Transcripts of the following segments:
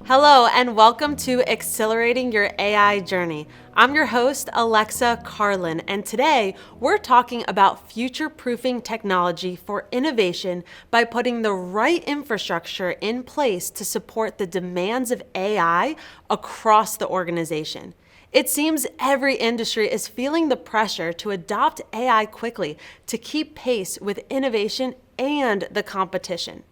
Hello, and welcome to Accelerating Your AI Journey. I'm your host, Alexa Carlin, and today we're talking about future-proofing technology for innovation by putting the right infrastructure in place to support the demands of AI across the organization. It seems every industry is feeling the pressure to adopt AI quickly to keep pace with innovation and the competition.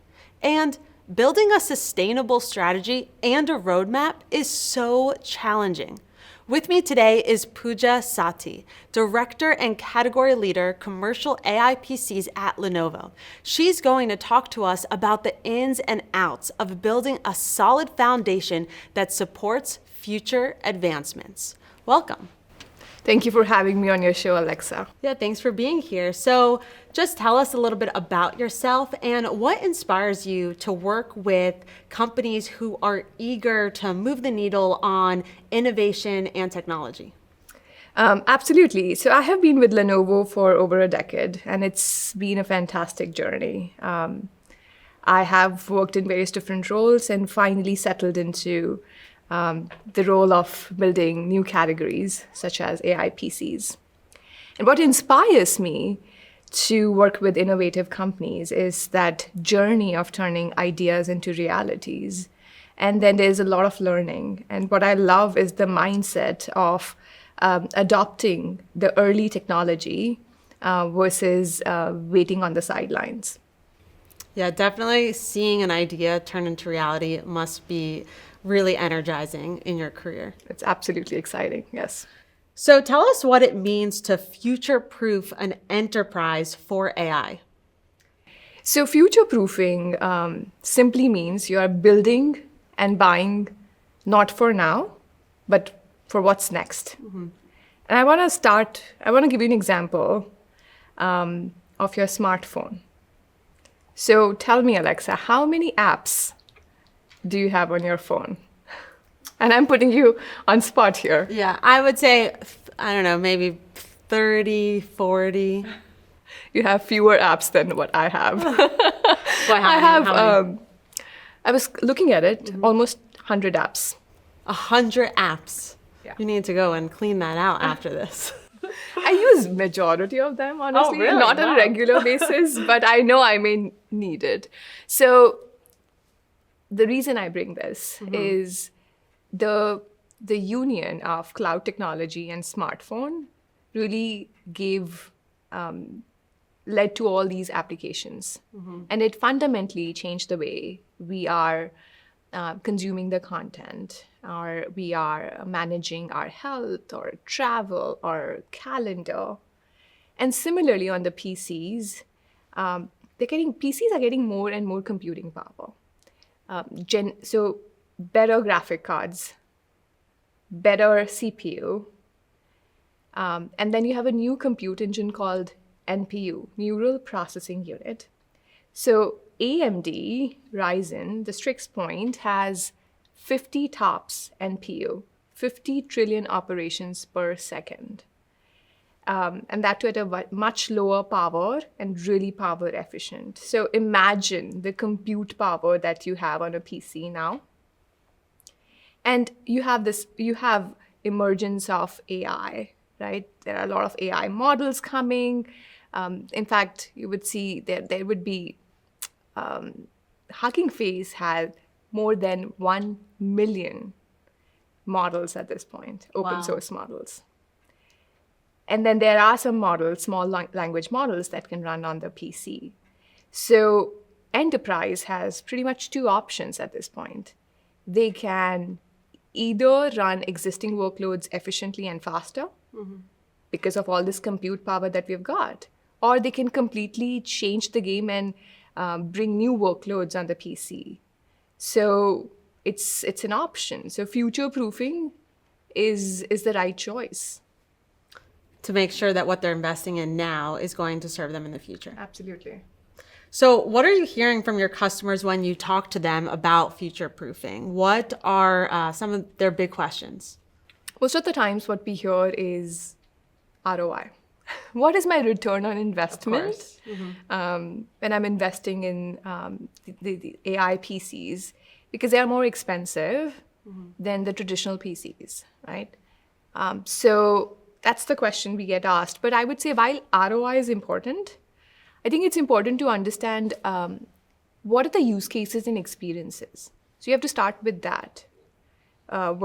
And building a sustainable strategy and a roadmap is so challenging. With me today is Pooja Sathe, Director and Category Leader, Commercial AI PCs at Lenovo. She's going to talk to us about the ins and outs of building a solid foundation that supports future advancements. Welcome. Thank you for having me on your show, Alexa. Yeah, thanks for being here. So just tell us a little bit about yourself and what inspires you to work with companies who are eager to move the needle on innovation and technology. Absolutely. So I have been with Lenovo for over a decade, and it's been a fantastic journey. I have worked in various different roles and finally settled into the role of building new categories such as AI PCs. And what inspires me to work with innovative companies is that journey of turning ideas into realities. And then there's a lot of learning. And what I love is the mindset of adopting the early technology versus waiting on the sidelines. Yeah, definitely seeing an idea turn into reality must be really energizing in your career. It's absolutely exciting, yes. So tell us what it means to future-proof an enterprise for AI. So future-proofing simply means you are building and buying not for now, but for what's next. Mm-hmm. And I want to give you an example of your smartphone. So tell me, Alexa, how many apps do you have on your phone? And I'm putting you on spot here. Yeah, I would say, I don't know, maybe 30, 40. You have fewer apps than what I have. I was looking at it, almost 100 apps. 100 apps? Yeah. You need to go and clean that out after this. I use majority of them, honestly, really? not on a regular basis, but I know I may need it. So the reason I bring this is the union of cloud technology and smartphone really led to all these applications. And it fundamentally changed the way we are consuming the content, or we are managing our health or travel or calendar. And similarly on the PCs, PCs are getting more and more computing power. So better graphic cards, better CPU, and then you have a new compute engine called NPU, Neural Processing Unit. So AMD Ryzen, the Strix Point, has 50 TOPS NPU, 50 trillion operations per second. And that too at a much lower power and really power efficient. So imagine the compute power that you have on a PC now. And you have emergence of AI, right? There are a lot of AI models coming. In fact, you would see there would be, Hugging Face had more than 1 million models at this point, open source models. And then there are some models, small language models that can run on the PC. So enterprise has pretty much two options at this point. They can either run existing workloads efficiently and faster because of all this compute power that we've got, or they can completely change the game and bring new workloads on the PC. So it's an option. So future-proofing is the right choice. To make sure that what they're investing in now is going to serve them in the future. Absolutely. So what are you hearing from your customers when you talk to them about future-proofing? What are some of their big questions? Most of the times what we hear is ROI. What is my return on investment when I'm investing in the AI PCs? because they are more expensive than the traditional PCs, right? So that's the question we get asked. But I would say while ROI is important, I think it's important to understand what are the use cases and experiences. So you have to start with that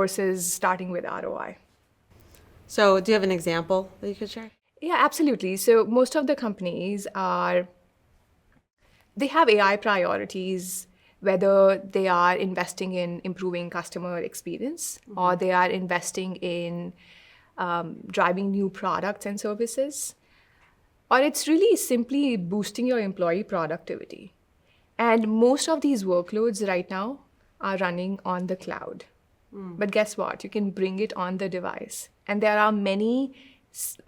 versus starting with ROI. So do you have an example that you could share? Yeah, absolutely. So most of the companies they have AI priorities, whether they are investing in improving customer experience or they are investing in driving new products and services, or it's really simply boosting your employee productivity. And most of these workloads right now are running on the cloud. But guess what? You can bring it on the device. And there are many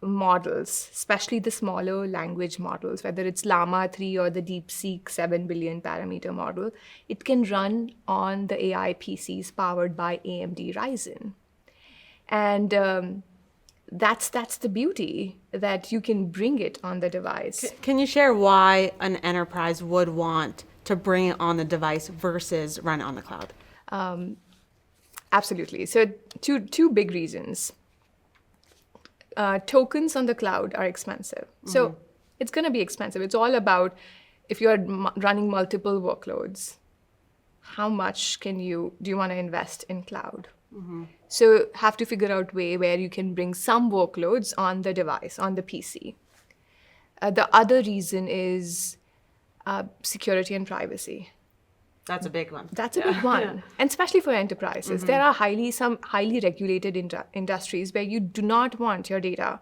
models, especially the smaller language models, whether it's Llama 3 or the DeepSeek 7 billion parameter model, it can run on the AI PCs powered by AMD Ryzen. And that's the beauty, that you can bring it on the device. Can you share why an enterprise would want to bring it on the device versus run it on the cloud? Absolutely. So two big reasons. Tokens on the cloud are expensive. So it's going to be expensive. It's all about, if you're running multiple workloads, how much do you want to invest in cloud? So have to figure out a way where you can bring some workloads on the device, on the PC. The other reason is security and privacy. That's a big one. That's a big one. And especially for enterprises. There are some highly regulated industries where you do not want your data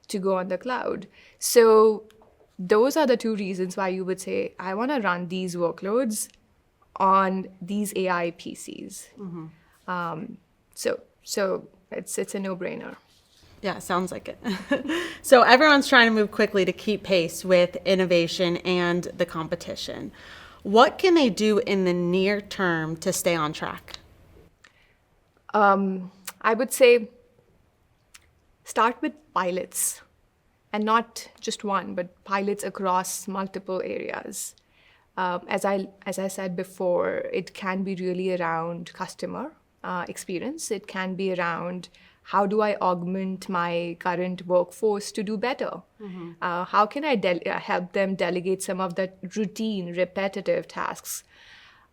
to go on the cloud. So those are the two reasons why you would say, I want to run these workloads on these AI PCs. So it's a no-brainer. Yeah, sounds like it. So everyone's trying to move quickly to keep pace with innovation and the competition. What can they do in the near term to stay on track? I would say start with pilots, and not just one, but pilots across multiple areas. As I said before, it can be really around customer experience. It can be around, how do I augment my current workforce to do better? How can I help them delegate some of the routine, repetitive tasks?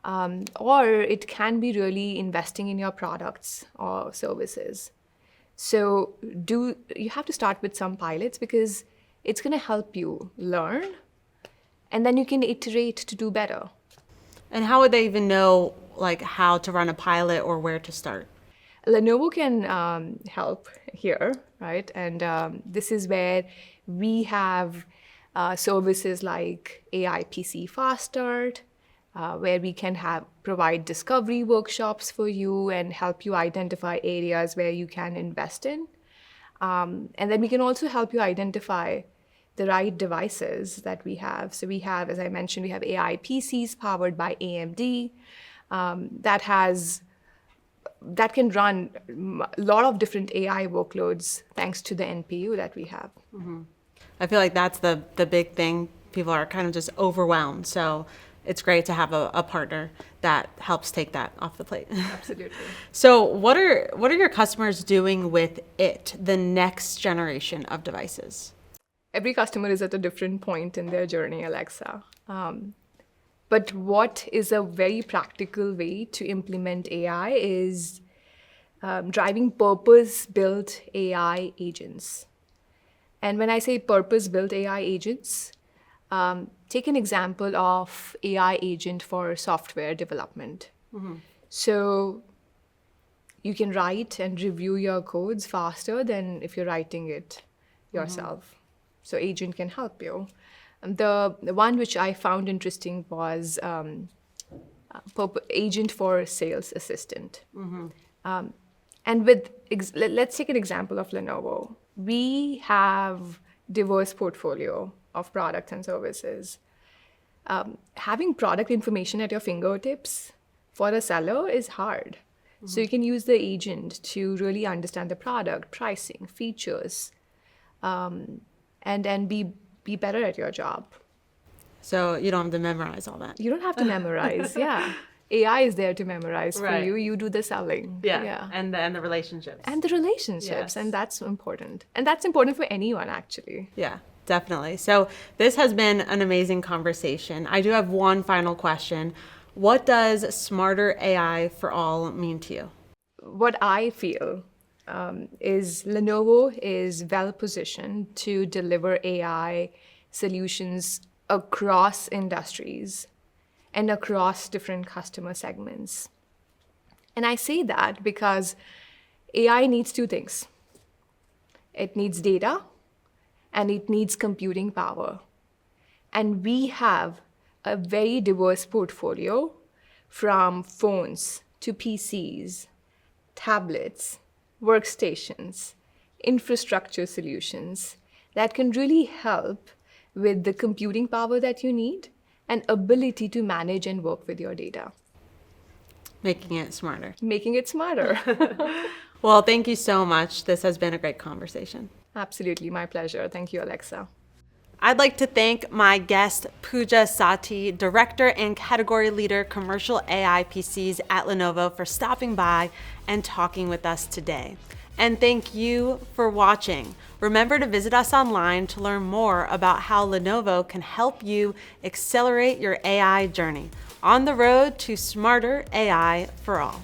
Or it can be really investing in your products or services. So you have to start with some pilots, because it's going to help you learn, and then you can iterate to do better. And how would they even know how to run a pilot or where to start? Lenovo can help here, right? And this is where we have services like AI PC Fast Start, where we can provide discovery workshops for you and help you identify areas where you can invest in. And then we can also help you identify the right devices that we have. So we have, as I mentioned, we have AI PCs powered by AMD that can run a lot of different AI workloads thanks to the NPU that we have. I feel like that's the big thing. People are kind of just overwhelmed. So it's great to have a partner that helps take that off the plate. Absolutely. So what are your customers doing with the next generation of devices? Every customer is at a different point in their journey, Alexa. But what is a very practical way to implement AI is driving purpose-built AI agents. And when I say purpose-built AI agents, take an example of AI agent for software development. So you can write and review your codes faster than if you're writing it yourself. So agent can help you. The one which I found interesting was agent for sales assistant. And let's take an example of Lenovo. We have diverse portfolio of products and services. Having product information at your fingertips for a seller is hard. So you can use the agent to really understand the product, pricing, features, and be better at your job. So you don't have to memorize all that. You don't have to memorize, yeah. AI is there to memorize for Right. you. You do the selling. Yeah. And the relationships. And the relationships, Yes. and that's important. And that's important for anyone, actually. Yeah, definitely. So this has been an amazing conversation. I do have one final question. What does smarter AI for all mean to you? What I feel is Lenovo is well positioned to deliver AI solutions across industries and across different customer segments. And I say that because AI needs two things: it needs data and it needs computing power. And we have a very diverse portfolio, from phones to PCs, tablets, workstations, infrastructure solutions that can really help with the computing power that you need and ability to manage and work with your data, Making it smarter. making it smarter. Well, thank you so much. This has been a great conversation. Absolutely, my pleasure. Thank you, Alexa. I'd like to thank my guest, Pooja Sathe, Director and Category Leader, Commercial AI PCs at Lenovo, for stopping by and talking with us today. And thank you for watching. Remember to visit us online to learn more about how Lenovo can help you accelerate your AI journey on the road to smarter AI for all.